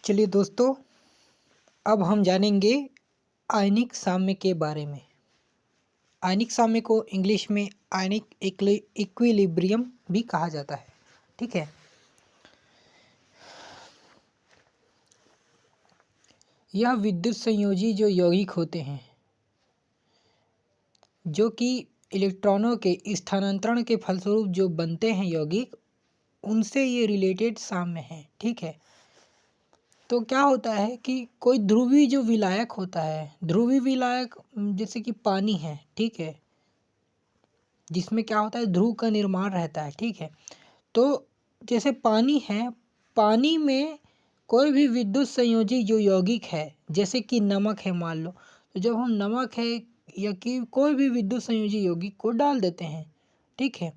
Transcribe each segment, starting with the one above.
चलिए दोस्तों, अब हम जानेंगे आयनिक साम्य के बारे में। आयनिक साम्य को इंग्लिश में आयनिक इक्विलिब्रियम भी कहा जाता है। ठीक है, यह विद्युत संयोजी जो यौगिक होते हैं जो कि इलेक्ट्रॉनों के स्थानांतरण के फलस्वरूप जो बनते हैं यौगिक, उनसे ये रिलेटेड साम्य है। ठीक है, तो क्या होता है कि कोई ध्रुवीय जो विलायक होता है, ध्रुवीय विलायक जैसे कि पानी है, ठीक है, जिसमें क्या होता है ध्रुव का निर्माण रहता है। ठीक है, तो जैसे पानी है, पानी में कोई भी विद्युत संयोजी जो यौगिक है, जैसे कि नमक है मान लो, तो जब हम नमक है या कि कोई भी विद्युत संयोजी यौगिक को डाल देते हैं, ठीक है,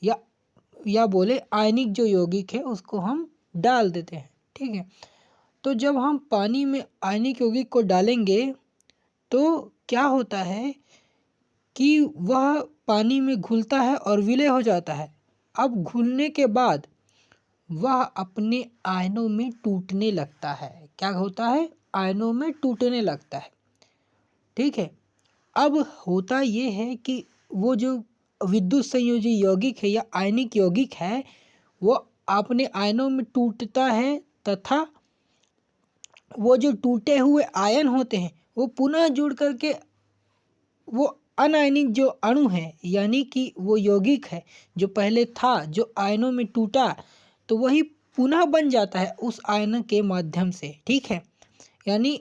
या बोले आयनिक जो यौगिक है उसको हम डाल देते हैं। ठीक है, तो जब हम पानी में आयनिक यौगिक को डालेंगे तो क्या होता है कि वह पानी में घुलता है और विलय हो जाता है। अब घुलने के बाद वह अपने आयनों में टूटने लगता है। क्या होता है? आयनों में टूटने लगता है। ठीक है, अब होता ये है कि वो जो विद्युत संयोजी यौगिक है या आयनिक यौगिक है, वो अपने आयनों में टूटता है तथा वो जो टूटे हुए आयन होते हैं वो पुनः जुड़ करके वो अनायनिक जो अणु है, यानी कि वो यौगिक है जो पहले था, जो आयनों में टूटा, तो वही पुनः बन जाता है उस आयन के माध्यम से। ठीक है, यानी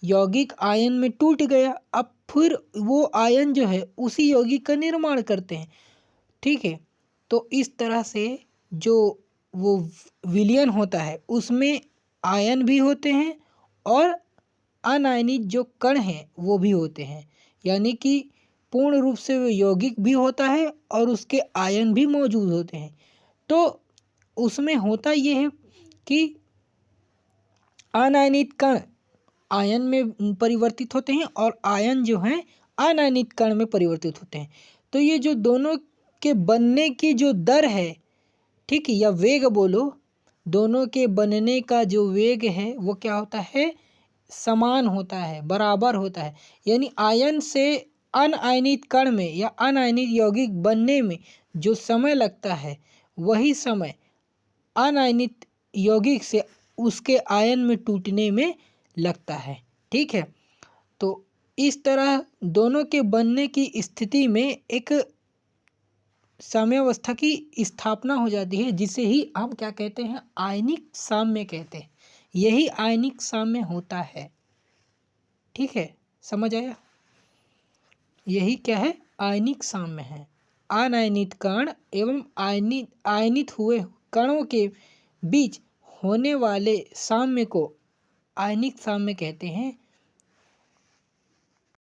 यौगिक आयन में टूट गया, अब फिर वो आयन जो है उसी यौगिक का निर्माण करते हैं। ठीक है, तो इस तरह से जो वो विलयन होता है उसमें आयन भी होते हैं और अनायनिक जो कण हैं वो भी होते हैं, यानी कि पूर्ण रूप से वो यौगिक भी होता है और उसके आयन भी मौजूद होते हैं। तो उसमें होता ये है कि अनायनित कण आयन में परिवर्तित होते हैं और आयन जो हैं अनायनित कण में परिवर्तित होते हैं। तो ये जो दोनों के बनने की जो दर है, ठीक है, या वेग बोलो, दोनों के बनने का जो वेग है वो क्या होता है? समान होता है, बराबर होता है। यानी आयन से अनायनित कण में या अनायनित यौगिक बनने में जो समय लगता है, वही समय अनायनित यौगिक से उसके आयन में टूटने में लगता है। ठीक है, तो इस तरह दोनों के बनने की स्थिति में एक साम्यावस्था की स्थापना हो जाती है, जिसे ही हम क्या कहते हैं? आयनिक साम्य कहते हैं। यही आयनिक साम्य होता है। ठीक है, समझ आया? यही क्या है? आयनिक साम्य है। अनायनित कण एवं आयनित हुए कणों के बीच होने वाले साम्य को आयनिक साम्य कहते हैं।